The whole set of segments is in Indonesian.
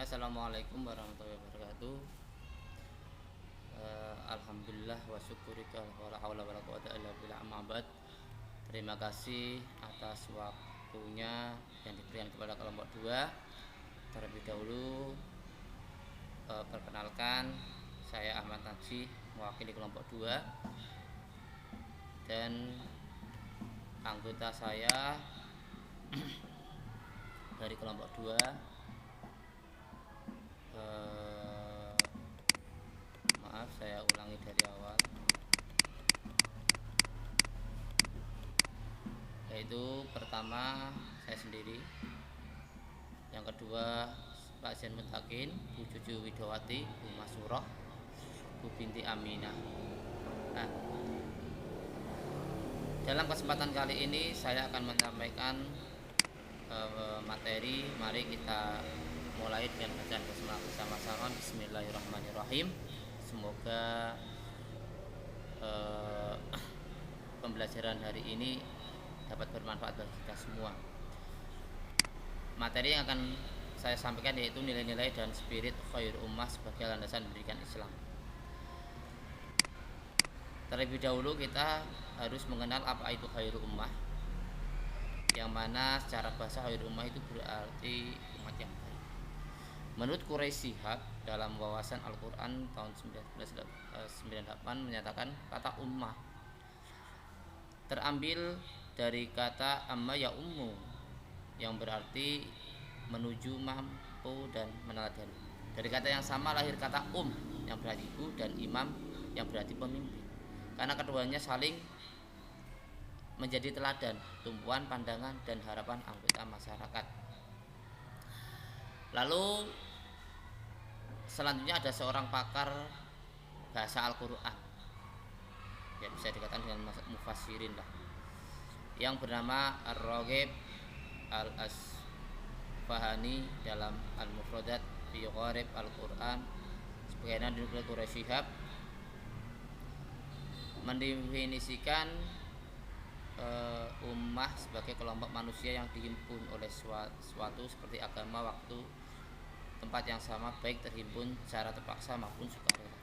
Assalamualaikum warahmatullahi wabarakatuh. Alhamdulillah wa syukurika wala haula wala quwata illa billah, amma ba'd. Terima kasih atas waktunya yang diberikan kepada kelompok 2. Terlebih dahulu perkenalkan, saya Ahmad Najih, mewakili kelompok 2, dan anggota saya dari kelompok 2 maaf, saya ulangi dari awal, yaitu pertama saya sendiri, yang kedua Pak Zain Mutakin, Bu Cucu Widowati, Bu Masurah, Bu Binti Aminah. Nah, dalam kesempatan kali ini saya akan menyampaikan materi. Mari kita mulai dengan bacaan basmalah bersama-sama. Bismillahirrahmanirrahim. Semoga pembelajaran hari ini dapat bermanfaat bagi kita semua. Materi yang akan saya sampaikan yaitu nilai-nilai dan spirit khair ummah sebagai landasan pendidikan Islam. Terlebih dahulu kita harus mengenal apa itu khair ummah, yang mana secara bahasa khair ummah itu berarti umat yang baik. Menurut Quraisy Shihab dalam wawasan Al-Quran tahun 1998 menyatakan kata ummah terambil dari kata amma ya ummu, yang berarti menuju, mampu, dan meneladani. Dari kata yang sama lahir kata yang berarti ibu, dan imam yang berarti pemimpin, karena keduanya saling menjadi teladan, tumpuan pandangan dan harapan anggota masyarakat. Lalu selanjutnya ada seorang pakar bahasa Al-Quran, ya bisa dikatakan dengan mufassirin lah, yang bernama Ar-Raghib Al-Asfahani dalam Al-Mufradat fi Gharib Al-Quran sebagaimana dinukil Quraisy Shihab, mendefinisikan ummah sebagai kelompok manusia yang dihimpun oleh suatu seperti agama, waktu, tempat yang sama, baik terhimpun secara terpaksa maupun sukarela.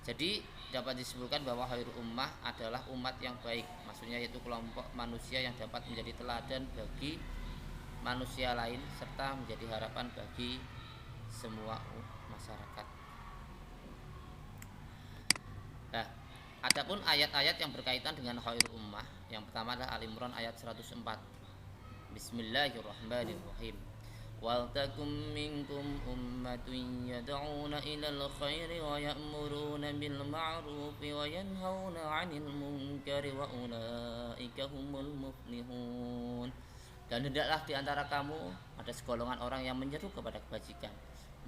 Jadi dapat disebutkan bahwa khair ummah adalah umat yang baik, maksudnya yaitu kelompok manusia yang dapat menjadi teladan bagi manusia lain serta menjadi harapan bagi semua masyarakat. Nah, adapun ayat-ayat yang berkaitan dengan khair ummah, yang pertama adalah Al-Imran ayat 104. Bismillahirrahmanirrahim. Wal takum minkum ummatun yad'una ilal khairi wa ya'muruna bil ma'rufi wa yanhauna 'anil munkari wa ulaika humul muflihun. Dan hendaklah di antara kamu ada segolongan orang yang menyeru kepada kebajikan,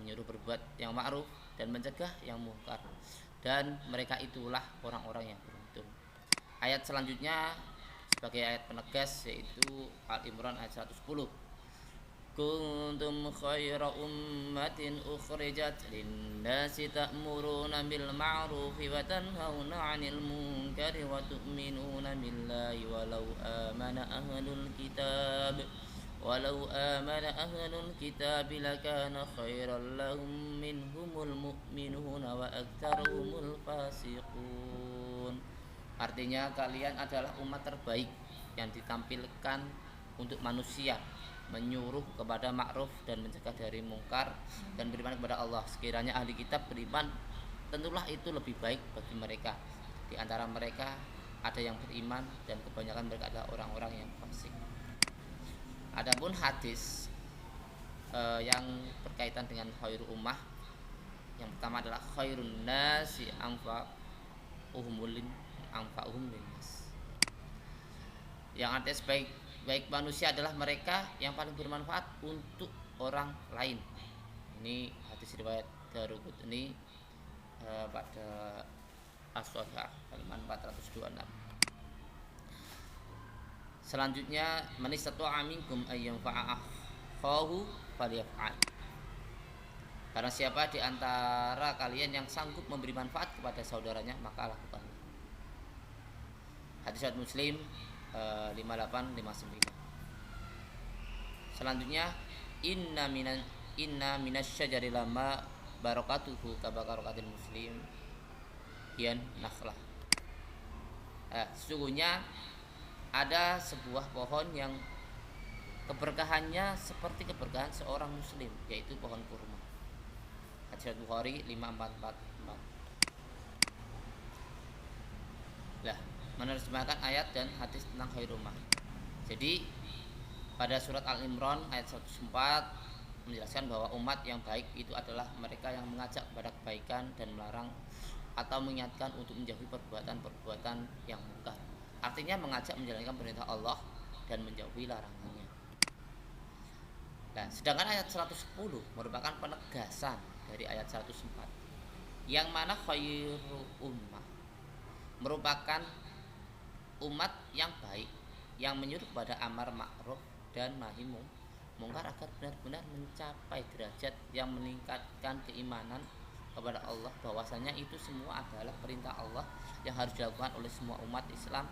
menyuruh berbuat yang ma'ruf dan mencegah yang mungkar, dan mereka itulah orang-orang yang beruntung. Ayat selanjutnya sebagai ayat penegas yaitu Al-Imran ayat 110. Kuntum khaira ummatin ukhrijat lin-nasi ta'muruna bil ma'rufi wa tanhauna 'anil munkari wa tu'minuna billahi walau amana ahlul kitab lakana khairan lahum minhumul mu'minuna wa aktsaruhumul fasiqun. Artinya kalian adalah umat terbaik yang ditampilkan untuk manusia, menyuruh kepada ma'ruf dan mencegah dari mungkar, dan beriman kepada Allah. Sekiranya ahli kitab beriman, tentulah itu lebih baik bagi mereka. Di antara mereka ada yang beriman dan kebanyakan mereka adalah orang-orang yang fasik. Adapun hadis yang berkaitan dengan khair ummah, yang pertama adalah khairun nasi anfa'uhum linnas, yang artinya baik manusia adalah mereka yang paling bermanfaat untuk orang lain. Ini hadis riwayat Daruqutni pada As-Shihah halaman 426. Selanjutnya, man istata'a minkum ay yanfa'a akhahu falyaf'al. Karena siapa di antara kalian yang sanggup memberi manfaat kepada saudaranya, maka lakukanlah. Hadis riwayat Muslim 5859. Selanjutnya inna minan inna minasyajari lama barakatuhu kabarakatil muslim yan nakhlah. Sesungguhnya ada sebuah pohon yang keberkahannya seperti keberkahan seorang muslim, yaitu pohon kurma. Hadis Bukhari 5444. Lah, menerjemahkan ayat dan hadis tentang khairul ummah. Jadi pada surat Al-Imran ayat 104 menjelaskan bahwa umat yang baik itu adalah mereka yang mengajak kepada kebaikan dan melarang atau mengingatkan untuk menjauhi perbuatan-perbuatan yang mungkar. Artinya mengajak menjalankan perintah Allah dan menjauhi larangannya. Nah, sedangkan ayat 110 merupakan penegasan dari ayat 104 yang mana khairu ummah merupakan umat yang baik yang menyuruh kepada amar ma'ruf dan nahi mungkar agar benar-benar mencapai derajat yang meningkatkan keimanan kepada Allah, bahwasanya itu semua adalah perintah Allah yang harus dilakukan oleh semua umat Islam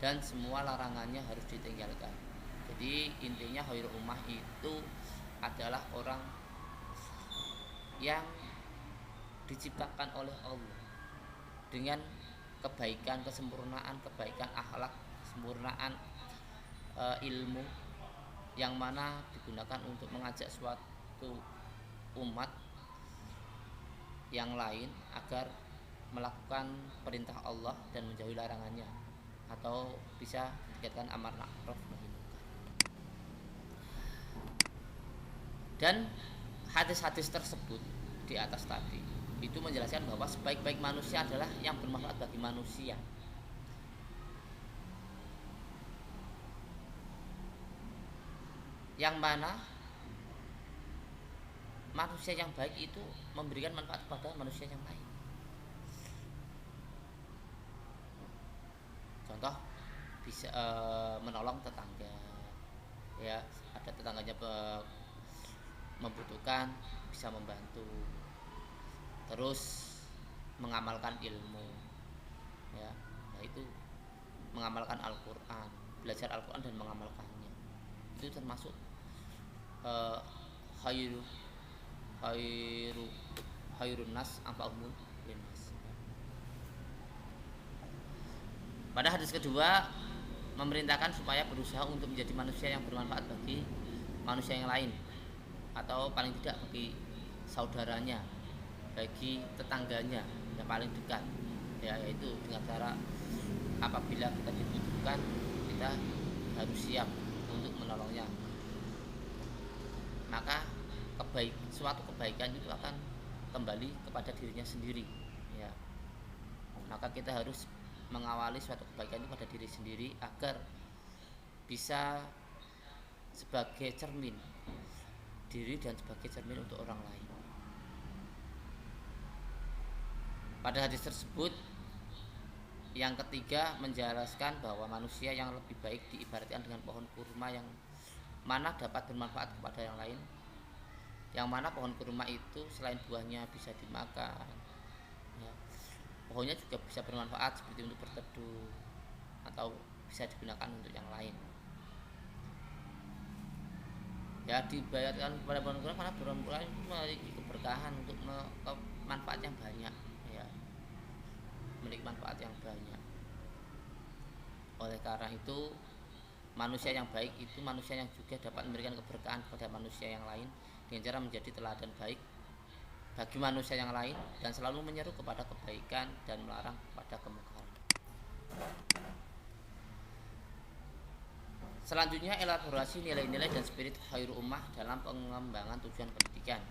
dan semua larangannya harus ditinggalkan. Jadi intinya khairul ummah itu adalah orang yang diciptakan oleh Allah dengan kebaikan, kesempurnaan, kebaikan akhlak, kesempurnaan ilmu yang mana digunakan untuk mengajak suatu umat yang lain agar melakukan perintah Allah dan menjauhi larangannya, atau bisa dikatakan amar ma'ruf nahi munkar. Dan hadis-hadis tersebut di atas tadi itu menjelaskan bahwa sebaik-baik manusia adalah yang bermanfaat bagi manusia. Yang mana manusia yang baik itu memberikan manfaat kepada manusia yang lain. Contoh bisa menolong tetangga, ya, ada tetangganya membutuhkan bisa membantu, terus mengamalkan ilmu, ya, yaitu mengamalkan Al-Quran, belajar Al-Quran dan mengamalkannya, itu termasuk khairun nas anfa'uhum linnas. Pada hadis kedua memerintahkan supaya berusaha untuk menjadi manusia yang bermanfaat bagi manusia yang lain, atau paling tidak bagi saudaranya, bagi tetangganya yang paling dekat, ya, yaitu dengan cara apabila kita dibutuhkan kita harus siap untuk menolongnya. Maka suatu kebaikan itu akan kembali kepada dirinya sendiri, ya. Maka kita harus mengawali suatu kebaikan itu pada diri sendiri agar bisa sebagai cermin diri dan sebagai cermin untuk orang lain. Pada hadis tersebut yang ketiga menjelaskan bahwa manusia yang lebih baik diibaratkan dengan pohon kurma yang mana dapat bermanfaat kepada yang lain, yang mana pohon kurma itu selain buahnya bisa dimakan, ya, pohonnya juga bisa bermanfaat seperti untuk berteduh atau bisa digunakan untuk yang lain. Ya, dibayarkan kepada pohon kurma karena pohon kurma itu memiliki keberkahan untuk manfaat yang banyak, ya, memiliki manfaat yang banyak. Oleh karena itu manusia yang baik itu manusia yang juga dapat memberikan keberkahan kepada manusia yang lain dengan cara menjadi teladan baik bagi manusia yang lain dan selalu menyeru kepada kebaikan dan melarang kepada kemungkaran. Selanjutnya elaborasi nilai-nilai dan spirit khairul ummah dalam pengembangan tujuan pendidikan.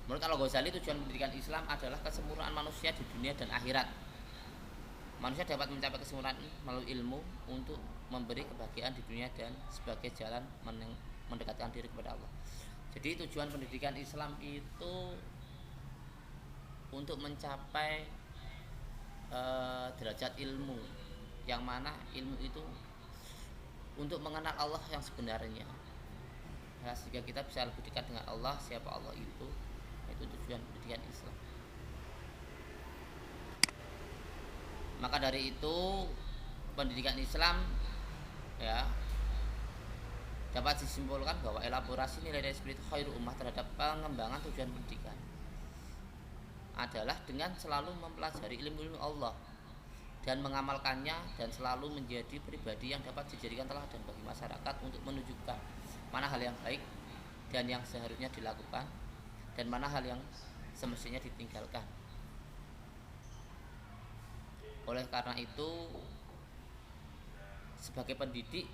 Menurut Al-Ghazali, tujuan pendidikan Islam adalah kesempurnaan manusia di dunia dan akhirat. Manusia dapat mencapai kesempurnaan melalui ilmu untuk memberi kebahagiaan di dunia dan sebagai jalan mendekatkan diri kepada Allah. Jadi tujuan pendidikan Islam itu untuk mencapai derajat ilmu, yang mana ilmu itu untuk mengenal Allah yang sebenarnya, ya, sehingga kita bisa lebih dekat dengan Allah, siapa Allah itu tujuan pendidikan Islam. Maka dari itu pendidikan Islam, ya, Dapat disimpulkan bahwa elaborasi nilai-nilai spirit khairu ummah terhadap pengembangan tujuan pendidikan adalah dengan selalu mempelajari ilmu-ilmu Allah dan mengamalkannya dan selalu menjadi pribadi yang dapat dijadikan teladan bagi masyarakat untuk menunjukkan mana hal yang baik dan yang seharusnya dilakukan dan mana hal yang semestinya ditinggalkan. Oleh karena itu, sebagai pendidik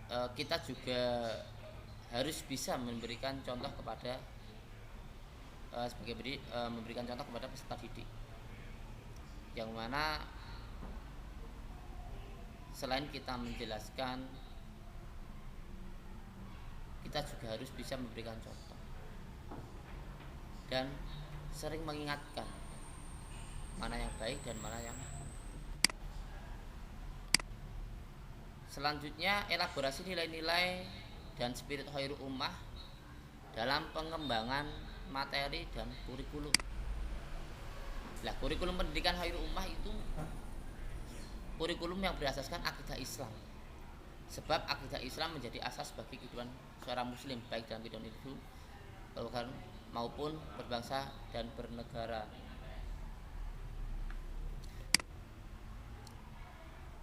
kita juga harus bisa memberikan contoh kepada memberikan contoh kepada peserta didik, yang mana selain kita menjelaskan, kita juga harus bisa memberikan contoh dan sering mengingatkan mana yang baik dan mana yang. Selanjutnya, elaborasi nilai-nilai dan spirit khairu ummah dalam pengembangan materi dan kurikulum. Nah, kurikulum pendidikan khairu ummah itu kurikulum yang berasaskan akidah Islam. Sebab akidah Islam menjadi asas bagi kehidupan seorang muslim baik dalam kehidupan individu maupun berbangsa dan bernegara.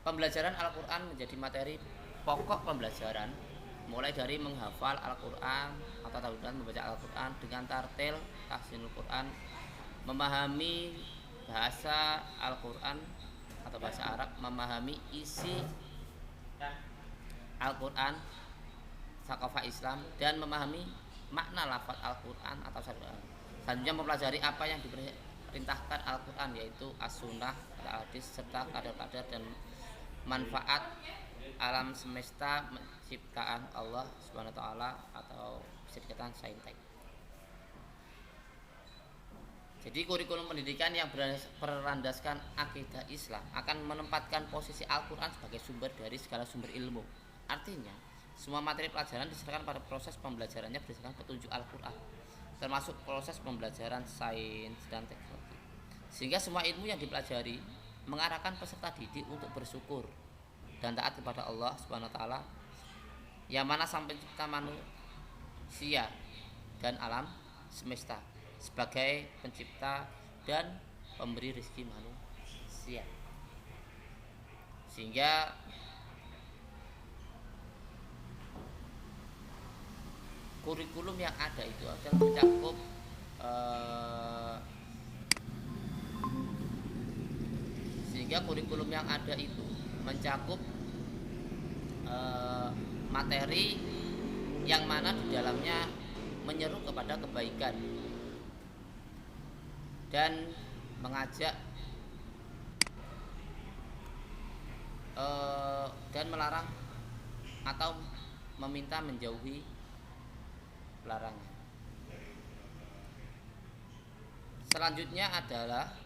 Pembelajaran Al-Quran menjadi materi pokok pembelajaran, mulai dari menghafal Al-Quran atau tahudan membaca Al-Quran dengan tartil tahsinul Quran, memahami bahasa Al-Quran atau bahasa Arab, memahami isi Al-Quran, sakofah Islam, dan memahami makna lafaz Al-Quran atau syariat. Selanjutnya mempelajari apa yang diperintahkan Al-Quran, yaitu as-sunnah, hadis, serta kadar-kadar dan manfaat alam semesta ciptaan Allah Subhanahu wa taala atau bisa dikatakan saintek. Jadi kurikulum pendidikan yang berlandaskan akidah Islam akan menempatkan posisi Al-Quran sebagai sumber dari segala sumber ilmu. Artinya, semua materi pelajaran diserahkan pada proses pembelajarannya berdasarkan petunjuk Al-Quran, termasuk proses pembelajaran sains dan teknologi. Sehingga semua ilmu yang dipelajari mengarahkan peserta didik untuk bersyukur dan taat kepada Allah Subhanahu wa taala, yang mana sang pencipta manusia dan alam semesta sebagai pencipta dan pemberi rezeki manusia. Sehingga kurikulum yang ada itu adalah mencakup kurikulum yang ada itu mencakup materi yang mana di dalamnya menyeru kepada kebaikan dan mengajak dan melarang atau meminta menjauhi larangan. Selanjutnya adalah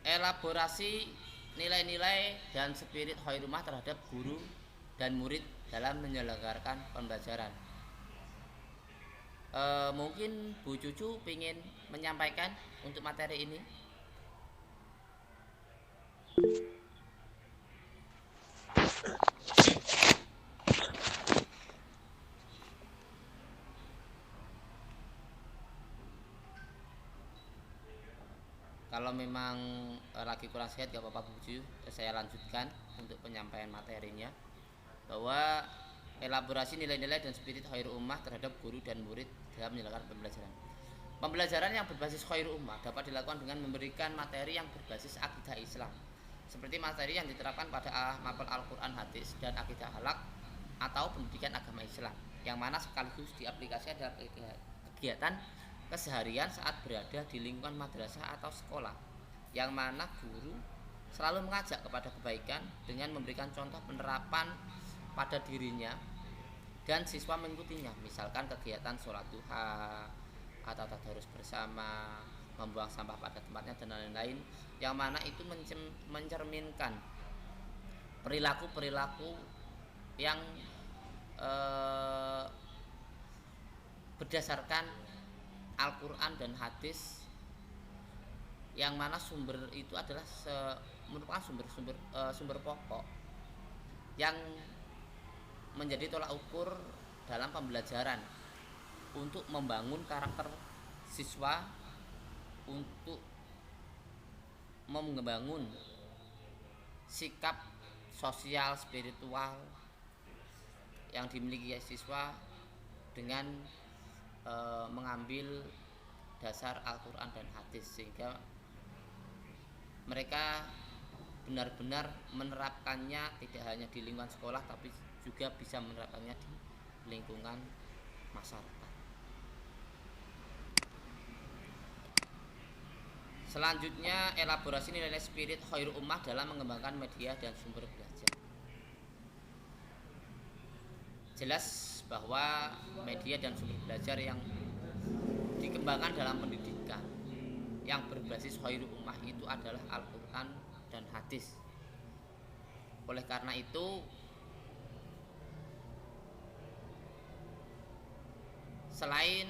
elaborasi nilai-nilai dan spirit khairumah terhadap guru dan murid dalam menyelenggarakan pembelajaran. Mungkin Bu Cucu ingin menyampaikan untuk materi ini. Kalau memang lagi kurang sehat gak apa-apa Bu Cucu, saya lanjutkan untuk penyampaian materinya, bahwa elaborasi nilai-nilai dan spirit khairu ummah terhadap guru dan murid dalam menyelenggarakan pembelajaran. Pembelajaran yang berbasis khairu ummah dapat dilakukan dengan memberikan materi yang berbasis akidah Islam, seperti materi yang diterapkan pada mapel Al-Quran, hadis, dan akidah halak atau pendidikan agama Islam, yang mana sekaligus diaplikasikan dalam kegiatan keseharian saat berada di lingkungan madrasah atau sekolah, yang mana guru selalu mengajak kepada kebaikan dengan memberikan contoh penerapan pada dirinya dan siswa mengikutinya, misalkan kegiatan sholat duha atau tadarus bersama, membuang sampah pada tempatnya dan lain-lain, yang mana itu mencerminkan perilaku-perilaku yang berdasarkan Al-Quran dan hadis yang mana sumber itu adalah merupakan sumber pokok yang menjadi tolak ukur dalam pembelajaran untuk membangun karakter siswa, untuk membangun sikap sosial spiritual yang dimiliki siswa dengan mengambil dasar Al-Quran dan hadis, sehingga mereka benar-benar menerapkannya tidak hanya di lingkungan sekolah tapi juga bisa menerapkannya di lingkungan masyarakat. Selanjutnya, elaborasi nilai spirit khairul ummah dalam mengembangkan media dan sumber belajar. Jelas bahwa media dan sumber belajar yang dikembangkan dalam pendidikan yang berbasis khairul ummah itu adalah Al-Quran dan hadis. Oleh karena itu, selain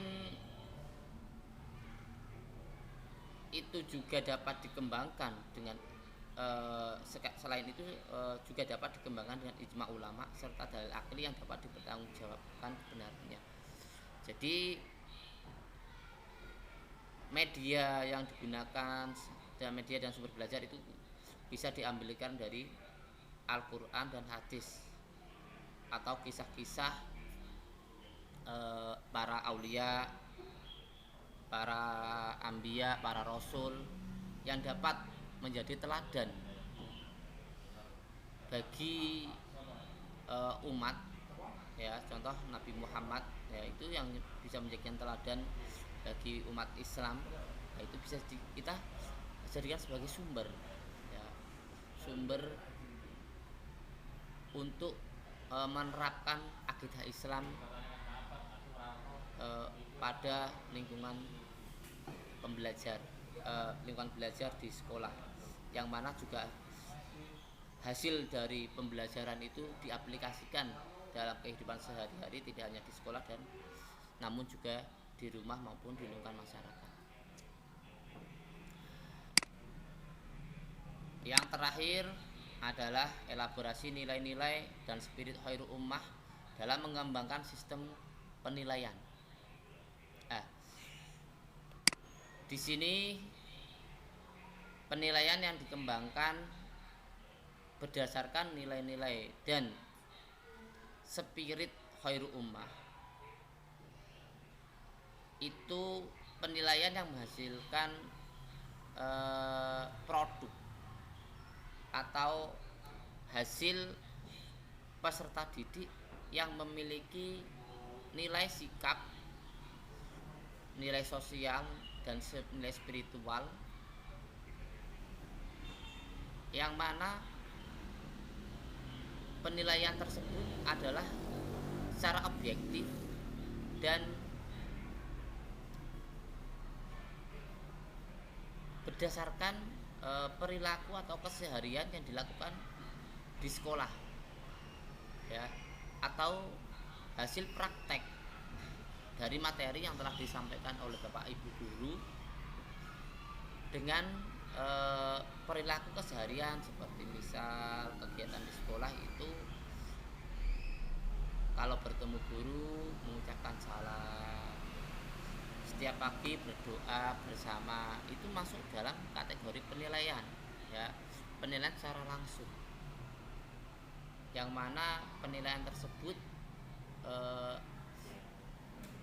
itu juga dapat dikembangkan dengan selain itu juga dapat dikembangkan dengan ijma ulama serta dalil akli yang dapat dipertanggungjawabkan kebenarannya. Jadi media yang digunakan dan media dan sumber belajar itu bisa diambilkan dari Al-Quran dan hadis atau kisah-kisah para aulia, para anbiya, para rasul yang dapat menjadi teladan bagi umat, ya, contoh Nabi Muhammad, ya, itu yang bisa menjadikan teladan bagi umat Islam. Nah, itu bisa kita jadikan sebagai sumber, ya, sumber untuk menerapkan akidah Islam pada lingkungan lingkungan belajar di sekolah, yang mana juga hasil dari pembelajaran itu diaplikasikan dalam kehidupan sehari-hari, tidak hanya di sekolah dan namun juga di rumah maupun di lingkungan masyarakat. Yang terakhir adalah elaborasi nilai-nilai dan spirit khairul ummah dalam mengembangkan sistem penilaian. Di sini penilaian yang dikembangkan berdasarkan nilai-nilai dan spirit khairul ummah itu penilaian yang menghasilkan produk atau hasil peserta didik yang memiliki nilai sikap, nilai sosial, dan nilai spiritual, yang mana penilaian tersebut adalah secara objektif dan berdasarkan perilaku atau keseharian yang dilakukan di sekolah, ya, atau hasil praktek dari materi yang telah disampaikan oleh Bapak Ibu guru dengan perilaku keseharian, seperti misal kegiatan di sekolah itu kalau bertemu guru mengucapkan salam, setiap pagi berdoa bersama, itu masuk dalam kategori penilaian, ya, penilaian secara langsung, yang mana penilaian tersebut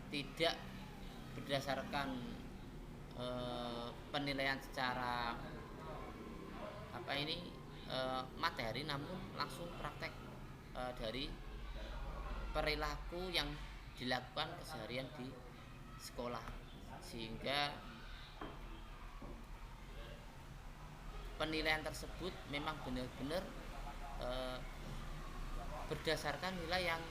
tidak berdasarkan penilaian secara materi, namun langsung praktek dari perilaku yang dilakukan keseharian di sekolah, sehingga penilaian tersebut memang benar-benar berdasarkan nilai yang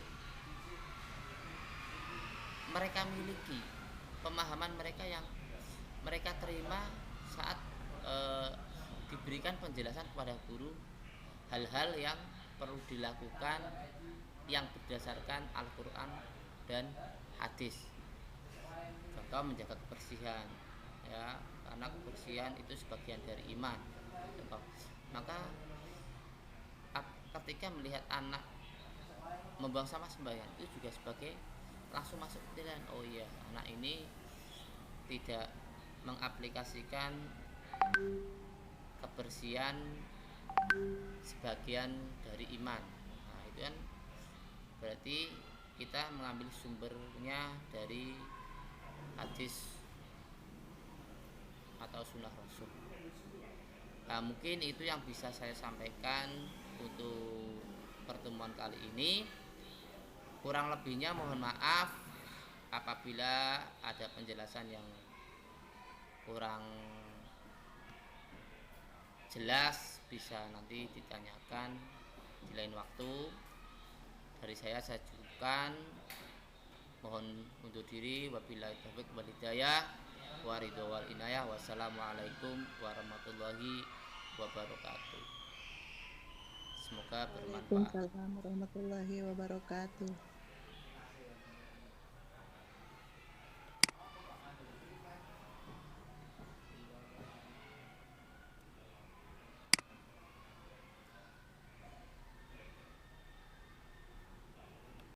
mereka miliki, pemahaman mereka yang mereka terima saat diberikan penjelasan kepada guru hal-hal yang perlu dilakukan yang berdasarkan Al-Quran dan hadis. Contoh menjaga kebersihan, ya, karena kebersihan itu sebagian dari iman. Maka ketika melihat anak membuang sampah sembahyang itu juga sebagai langsung masuk pikiran, oh iya, anak ini tidak mengaplikasikan kebersihan sebagian dari iman. Nah, itu kan berarti kita mengambil sumbernya dari hadis atau sunnah Rasul. Nah, mungkin itu yang bisa saya sampaikan untuk pertemuan kali ini. Kurang lebihnya mohon maaf apabila ada penjelasan yang kurang jelas, bisa nanti ditanyakan di lain waktu. Dari saya cukupkan, mohon undur diri. Wabillahi taufiq wal hidayah wa ridho wal inayah. Wassalamualaikum warahmatullahi wabarakatuh. Semoga bermanfaat. Waalaikumsalam warahmatullahi wabarakatuh.